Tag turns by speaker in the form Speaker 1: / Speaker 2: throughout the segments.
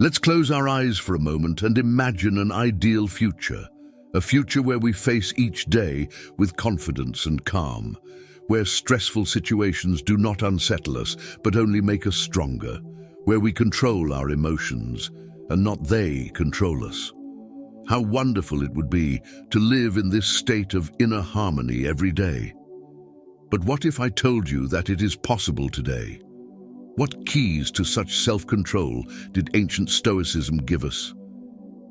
Speaker 1: Let's close our eyes for a moment and imagine an ideal future. A future where we face each day with confidence and calm, where stressful situations do not unsettle us, but only make us stronger, where we control our emotions, and not they control us. How wonderful it would be to live in this state of inner harmony every day. But what if I told you that it is possible today? What keys to such self-control did ancient Stoicism give us?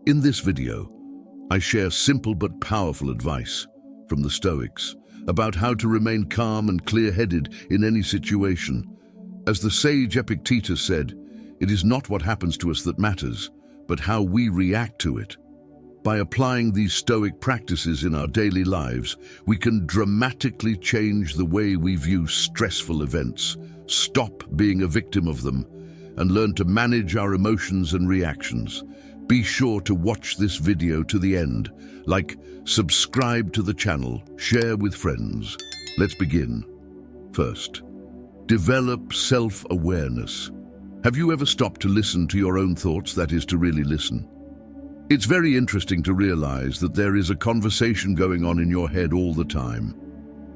Speaker 1: In this video, I share simple but powerful advice from the Stoics about how to remain calm and clear-headed in any situation. As the sage Epictetus said, it is not what happens to us that matters, but how we react to it. By applying these Stoic practices in our daily lives, we can dramatically change the way we view stressful events, stop being a victim of them, and learn to manage our emotions and reactions. Be sure to watch this video to the end. Like, subscribe to the channel, share with friends. Let's begin. First, develop self-awareness. Have you ever stopped to listen to your own thoughts, that is, to really listen? It's very interesting to realize that there is a conversation going on in your head all the time.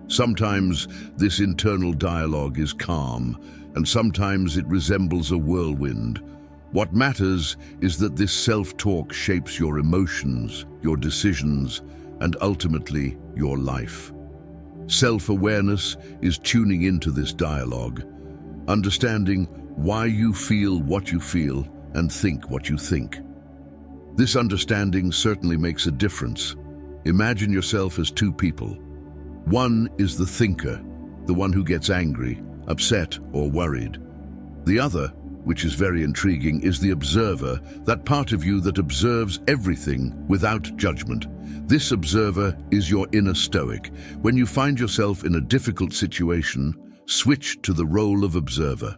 Speaker 1: Sometimes this internal dialogue is calm, and sometimes it resembles a whirlwind. What matters is that this self-talk shapes your emotions, your decisions, and ultimately your life. Self-awareness is tuning into this dialogue, understanding why you feel what you feel and think what you think. This understanding certainly makes a difference. Imagine yourself as two people. One is the thinker, the one who gets angry, upset, or worried. The other, which is very intriguing, is the observer, that part of you that observes everything without judgment. This observer is your inner stoic. When you find yourself in a difficult situation, switch to the role of observer.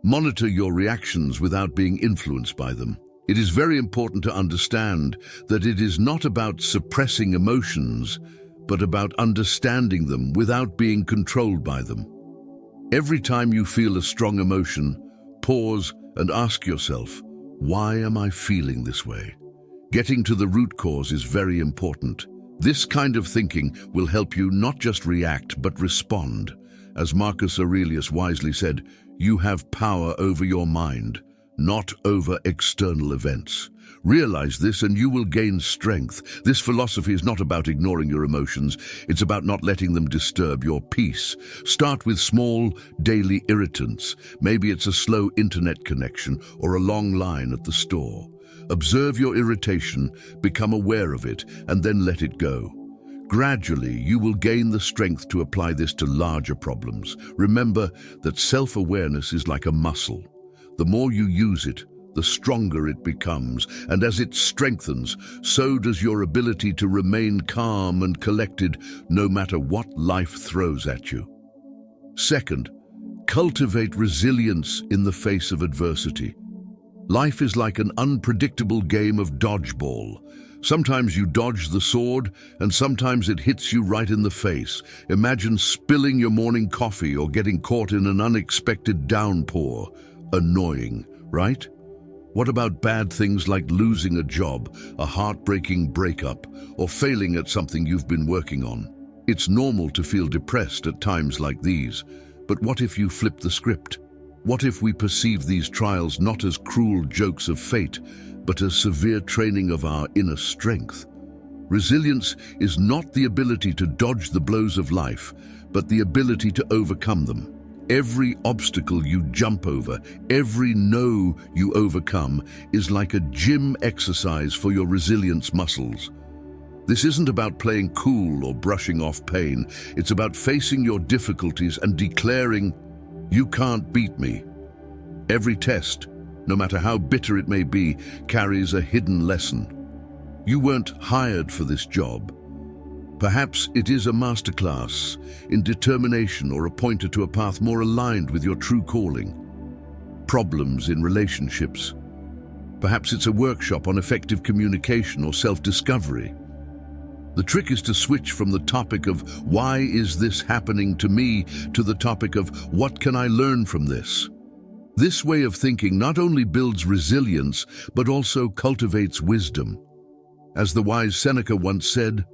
Speaker 1: Monitor your reactions without being influenced by them. It is very important to understand that it is not about suppressing emotions, but about understanding them without being controlled by them. Every time you feel a strong emotion, pause and ask yourself, why am I feeling this way? Getting to the root cause is very important. This kind of thinking will help you not just react, but respond. As Marcus Aurelius wisely said, you have power over your mind, not over external events. Realize this and you will gain strength. This philosophy is not about ignoring your emotions. It's about not letting them disturb your peace. Start with small, daily irritants. Maybe it's a slow internet connection or a long line at the store. Observe your irritation, become aware of it, and then let it go. Gradually, you will gain the strength to apply this to larger problems. Remember that self-awareness is like a muscle. The more you use it, the stronger it becomes, and as it strengthens, so does your ability to remain calm and collected no matter what life throws at you. Second, cultivate resilience in the face of adversity. Life is like an unpredictable game of dodgeball. Sometimes you dodge the sword, and sometimes it hits you right in the face. Imagine spilling your morning coffee or getting caught in an unexpected downpour. Annoying, right? What about bad things like losing a job, a heartbreaking breakup, or failing at something you've been working on? It's normal to feel depressed at times like these, but what if you flip the script? What if we perceive these trials not as cruel jokes of fate, but as severe training of our inner strength? Resilience is not the ability to dodge the blows of life, but the ability to overcome them. Every obstacle you jump over, every no you overcome, is like a gym exercise for your resilience muscles. This isn't about playing cool or brushing off pain. It's about facing your difficulties and declaring, "You can't beat me." Every test, no matter how bitter it may be, carries a hidden lesson. You weren't hired for this job. Perhaps it is a masterclass in determination or a pointer to a path more aligned with your true calling. Problems in relationships. Perhaps it's a workshop on effective communication or self-discovery. The trick is to switch from the topic of "why is this happening to me" to the topic of "what can I learn from this?" This way of thinking not only builds resilience, but also cultivates wisdom. As the wise Seneca once said,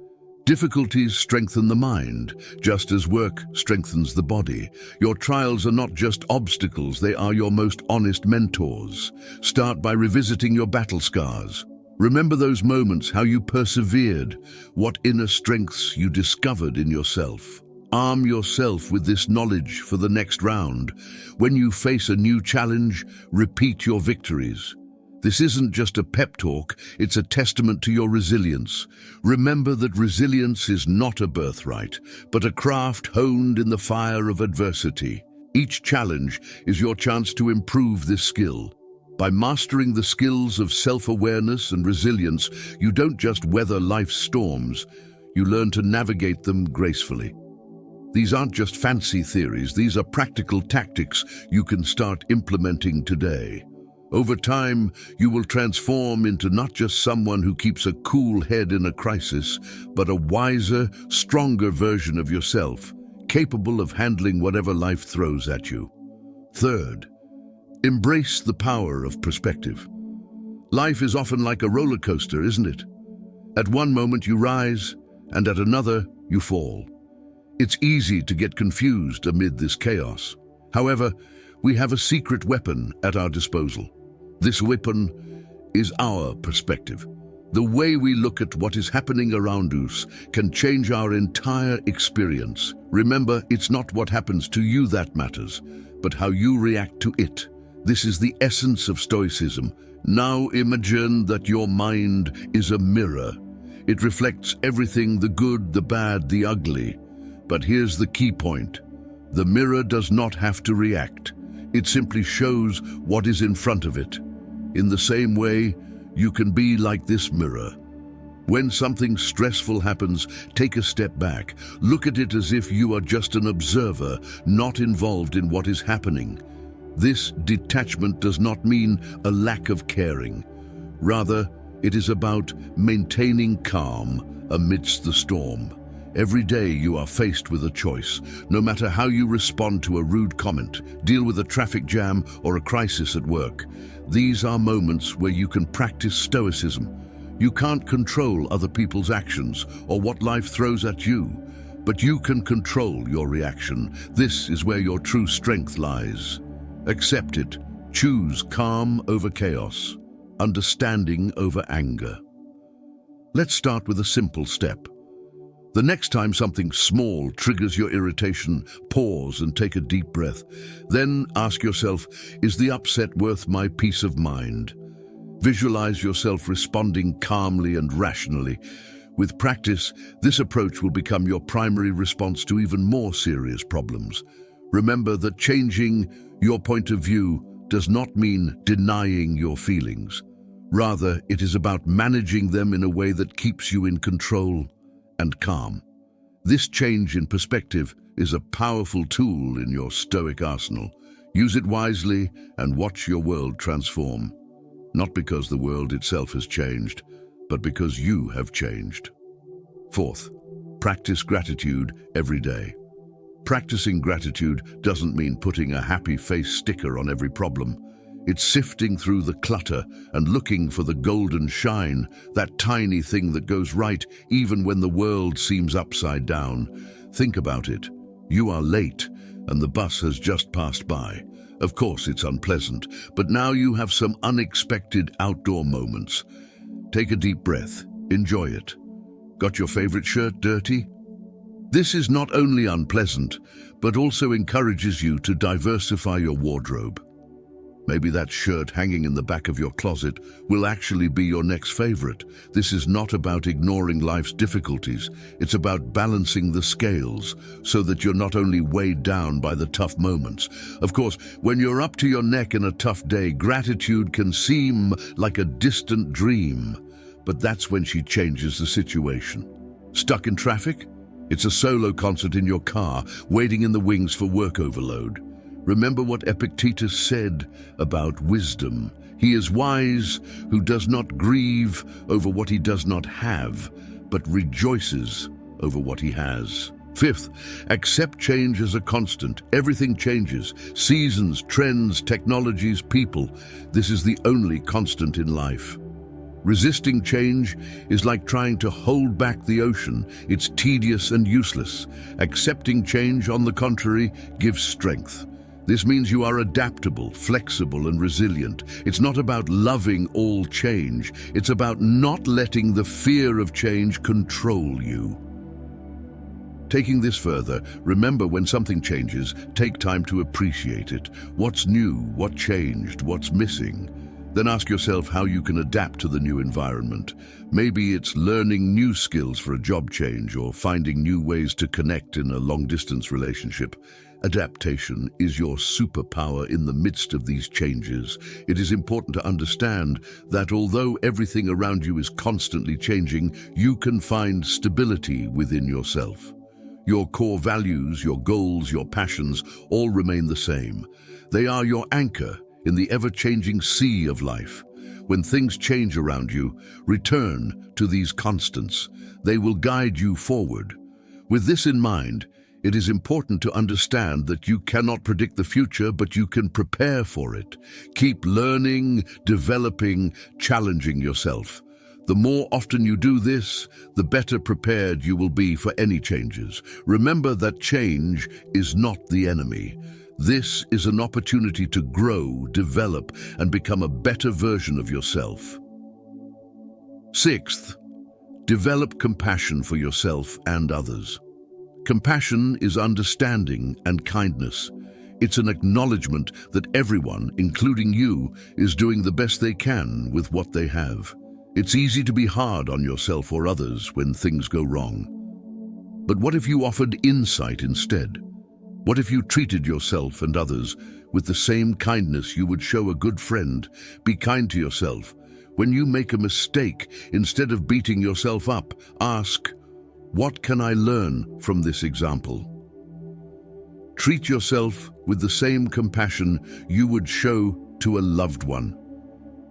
Speaker 1: difficulties strengthen the mind, just as work strengthens the body. Your trials are not just obstacles, they are your most honest mentors. Start by revisiting your battle scars. Remember those moments, how you persevered, what inner strengths you discovered in yourself. Arm yourself with this knowledge for the next round. When you face a new challenge, repeat your victories. This isn't just a pep talk, it's a testament to your resilience. Remember that resilience is not a birthright, but a craft honed in the fire of adversity. Each challenge is your chance to improve this skill. By mastering the skills of self-awareness and resilience, you don't just weather life's storms, you learn to navigate them gracefully. These aren't just fancy theories, these are practical tactics you can start implementing today. Over time, you will transform into not just someone who keeps a cool head in a crisis, but a wiser, stronger version of yourself, capable of handling whatever life throws at you. Third, embrace the power of perspective. Life is often like a roller coaster, isn't it? At one moment you rise, and at another you fall. It's easy to get confused amid this chaos. However, we have a secret weapon at our disposal. This weapon is our perspective. The way we look at what is happening around us can change our entire experience. Remember, it's not what happens to you that matters, but how you react to it. This is the essence of Stoicism. Now imagine that your mind is a mirror. It reflects everything, the good, the bad, the ugly. But here's the key point. The mirror does not have to react. It simply shows what is in front of it. In the same way, you can be like this mirror. When something stressful happens, take a step back. Look at it as if you are just an observer, not involved in what is happening. This detachment does not mean a lack of caring. Rather, it is about maintaining calm amidst the storm. Every day you are faced with a choice. No matter how you respond to a rude comment, deal with a traffic jam or a crisis at work, these are moments where you can practice stoicism. You can't control other people's actions or what life throws at you, but you can control your reaction. This is where your true strength lies. Accept it. Choose calm over chaos, understanding over anger. Let's start with a simple step. The next time something small triggers your irritation, pause and take a deep breath. Then ask yourself, is the upset worth my peace of mind? Visualize yourself responding calmly and rationally. With practice, this approach will become your primary response to even more serious problems. Remember that changing your point of view does not mean denying your feelings. Rather, it is about managing them in a way that keeps you in control and calm. This change in perspective is a powerful tool in your stoic arsenal. Use it wisely and watch your world transform. Not because the world itself has changed, but because you have changed. Fourth, practice gratitude every day. Practicing gratitude doesn't mean putting a happy face sticker on every problem. It's sifting through the clutter and looking for the golden shine, that tiny thing that goes right even when the world seems upside down. Think about it. You are late and the bus has just passed by. Of course it's unpleasant, but now you have some unexpected outdoor moments. Take a deep breath. Enjoy it. Got your favorite shirt dirty? This is not only unpleasant, but also encourages you to diversify your wardrobe. Maybe that shirt hanging in the back of your closet will actually be your next favorite. This is not about ignoring life's difficulties. It's about balancing the scales so that you're not only weighed down by the tough moments. Of course, when you're up to your neck in a tough day, gratitude can seem like a distant dream. But that's when she changes the situation. Stuck in traffic? It's a solo concert in your car, waiting in the wings for work overload. Remember what Epictetus said about wisdom. He is wise who does not grieve over what he does not have, but rejoices over what he has. Fifth, accept change as a constant. Everything changes. Seasons, trends, technologies, people. This is the only constant in life. Resisting change is like trying to hold back the ocean. It's tedious and useless. Accepting change, on the contrary, gives strength. This means you are adaptable, flexible, and resilient. It's not about loving all change. It's about not letting the fear of change control you. Taking this further, remember when something changes, take time to appreciate it. What's new? What changed? What's missing? Then ask yourself how you can adapt to the new environment. Maybe it's learning new skills for a job change or finding new ways to connect in a long-distance relationship. Adaptation is your superpower in the midst of these changes. It is important to understand that although everything around you is constantly changing, you can find stability within yourself. Your core values, your goals, your passions all remain the same. They are your anchor in the ever-changing sea of life. When things change around you, return to these constants. They will guide you forward. With this in mind, it is important to understand that you cannot predict the future, but you can prepare for it. Keep learning, developing, challenging yourself. The more often you do this, the better prepared you will be for any changes. Remember that change is not the enemy. This is an opportunity to grow, develop, and become a better version of yourself. Sixth, develop compassion for yourself and others. Compassion is understanding and kindness. It's an acknowledgement that everyone, including you, is doing the best they can with what they have. It's easy to be hard on yourself or others when things go wrong. But what if you offered insight instead? What if you treated yourself and others with the same kindness you would show a good friend? Be kind to yourself. When you make a mistake, instead of beating yourself up, ask, what can I learn from this example? Treat yourself with the same compassion you would show to a loved one.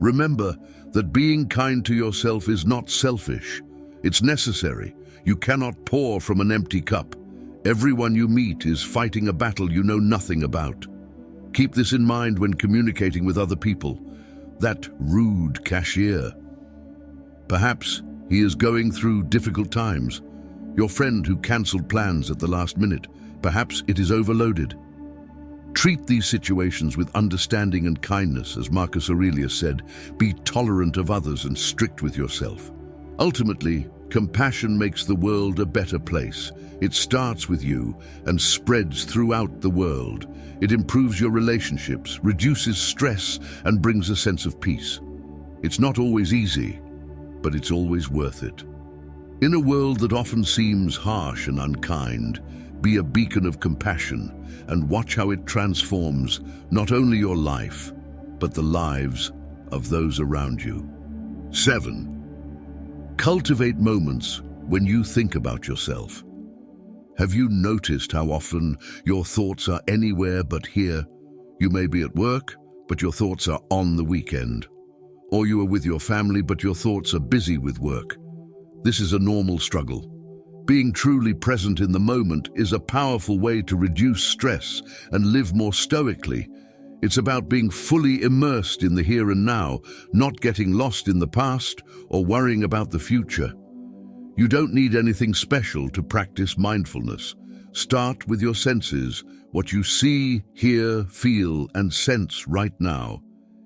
Speaker 1: Remember that being kind to yourself is not selfish. It's necessary. You cannot pour from an empty cup. Everyone you meet is fighting a battle you know nothing about. Keep this in mind when communicating with other people. That rude cashier. Perhaps he is going through difficult times. Your friend who cancelled plans at the last minute. Perhaps it is overloaded. Treat these situations with understanding and kindness, as Marcus Aurelius said. Be tolerant of others and strict with yourself. Ultimately, compassion makes the world a better place. It starts with you and spreads throughout the world. It improves your relationships, reduces stress, and brings a sense of peace. It's not always easy, but it's always worth it. In a world that often seems harsh and unkind, be a beacon of compassion and watch how it transforms not only your life, but the lives of those around you. 7. Cultivate moments when you think about yourself. Have you noticed how often your thoughts are anywhere but here? You may be at work, but your thoughts are on the weekend. Or you are with your family, but your thoughts are busy with work. This is a normal struggle. Being truly present in the moment is a powerful way to reduce stress and live more stoically. It's about being fully immersed in the here and now, not getting lost in the past or worrying about the future. You don't need anything special to practice mindfulness. Start with your senses, what you see, hear, feel, and sense right now.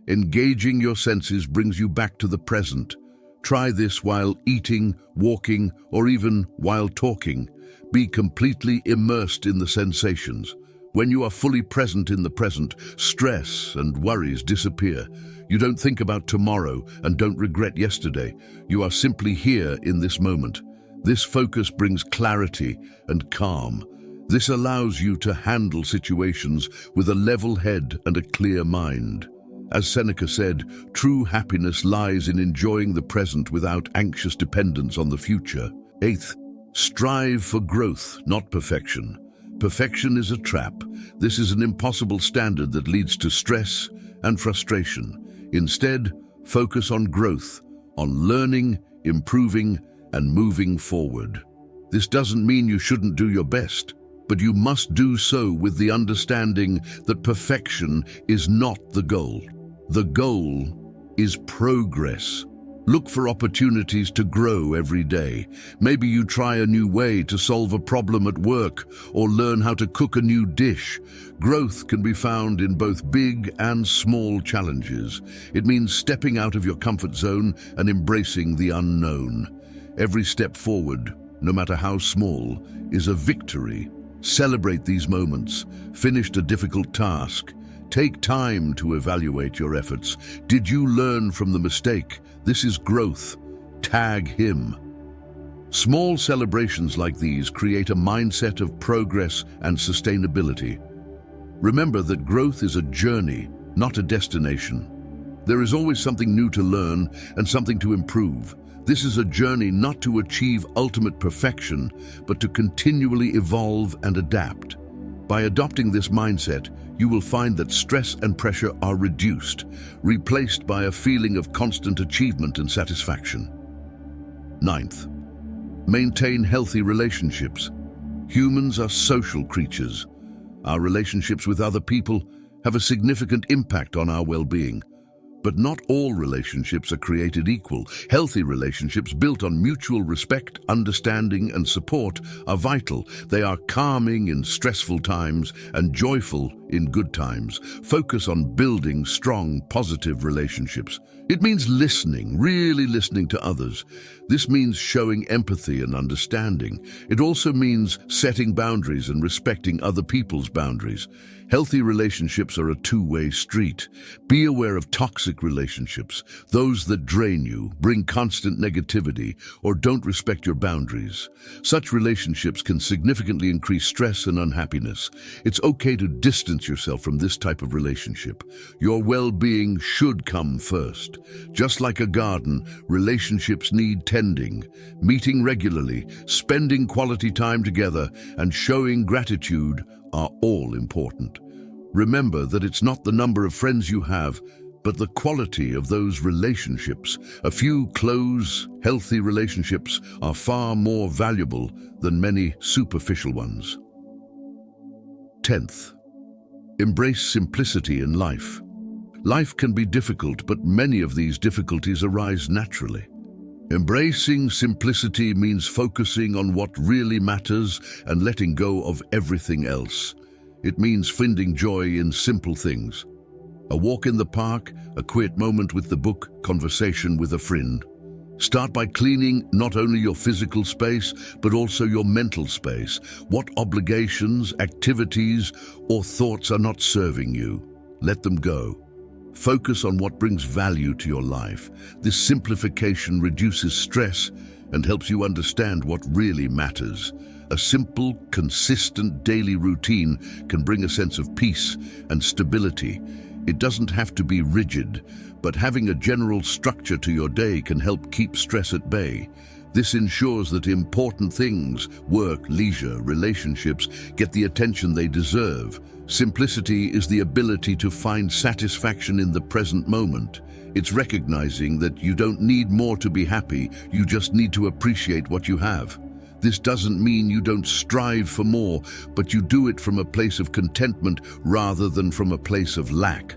Speaker 1: Engaging your senses brings you back to the present. Try this while eating, walking, or even while talking. Be completely immersed in the sensations. When you are fully present in the present, stress and worries disappear. You don't think about tomorrow and don't regret yesterday. You are simply here in this moment. This focus brings clarity and calm. This allows you to handle situations with a level head and a clear mind. As Seneca said, true happiness lies in enjoying the present without anxious dependence on the future. 8th, strive for growth, not perfection. Perfection is a trap. This is an impossible standard that leads to stress and frustration. Instead, focus on growth, on learning, improving, and moving forward. This doesn't mean you shouldn't do your best, but you must do so with the understanding that perfection is not the goal. The goal is progress. Look for opportunities to grow every day. Maybe you try a new way to solve a problem at work or learn how to cook a new dish. Growth can be found in both big and small challenges. It means stepping out of your comfort zone and embracing the unknown. Every step forward, no matter how small, is a victory. Celebrate these moments. Finished a difficult task. Take time to evaluate your efforts. Did you learn from the mistake? This is growth. Tag him. Small celebrations like these create a mindset of progress and sustainability. Remember that growth is a journey, not a destination. There is always something new to learn and something to improve. This is a journey not to achieve ultimate perfection, but to continually evolve and adapt. By adopting this mindset, you will find that stress and pressure are reduced, replaced by a feeling of constant achievement and satisfaction. Ninth, maintain healthy relationships. Humans are social creatures. Our relationships with other people have a significant impact on our well-being. But not all relationships are created equal. Healthy relationships built on mutual respect, understanding, and support are vital. They are calming in stressful times and joyful in good times. Focus on building strong, positive relationships. It means listening, really listening to others. This means showing empathy and understanding. It also means setting boundaries and respecting other people's boundaries. Healthy relationships are a two-way street. Be aware of toxic relationships, those that drain you, bring constant negativity, or don't respect your boundaries. Such relationships can significantly increase stress and unhappiness. It's okay to distance yourself from this type of relationship. Your well-being should come first. Just like a garden, relationships need tending. Meeting regularly, spending quality time together, and showing gratitude are all important. Remember that it's not the number of friends you have, but the quality of those relationships. A few close, healthy relationships are far more valuable than many superficial ones. 10th, embrace simplicity in life. Life can be difficult, but many of these difficulties arise naturally. Embracing simplicity means focusing on what really matters and letting go of everything else. It means finding joy in simple things. A walk in the park, a quiet moment with the book, conversation with a friend. Start by cleaning not only your physical space, but also your mental space. What obligations, activities, or thoughts are not serving you? Let them go. Focus on what brings value to your life. This simplification reduces stress and helps you understand what really matters. A simple, consistent daily routine can bring a sense of peace and stability. It doesn't have to be rigid, but having a general structure to your day can help keep stress at bay. This ensures that important things, work, leisure, relationships, get the attention they deserve. Simplicity is the ability to find satisfaction in the present moment. It's recognizing that you don't need more to be happy, you just need to appreciate what you have. This doesn't mean you don't strive for more, but you do it from a place of contentment rather than from a place of lack.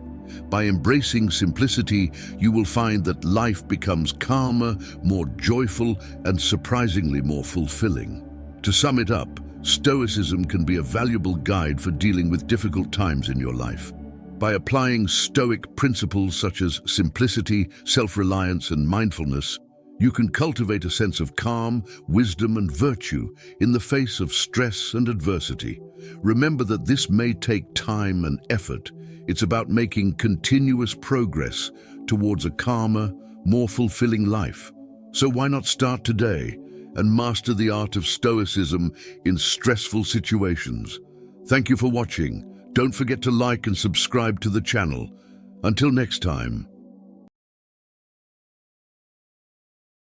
Speaker 1: By embracing simplicity, you will find that life becomes calmer, more joyful, and surprisingly more fulfilling. To sum it up, Stoicism can be a valuable guide for dealing with difficult times in your life. By applying Stoic principles such as simplicity, self-reliance, and mindfulness, you can cultivate a sense of calm, wisdom, and virtue in the face of stress and adversity. Remember that this may take time and effort. It's about making continuous progress towards a calmer, more fulfilling life. So why not start today and master the art of Stoicism in stressful situations? Thank you for watching. Don't forget to like and subscribe to the channel. Until next time.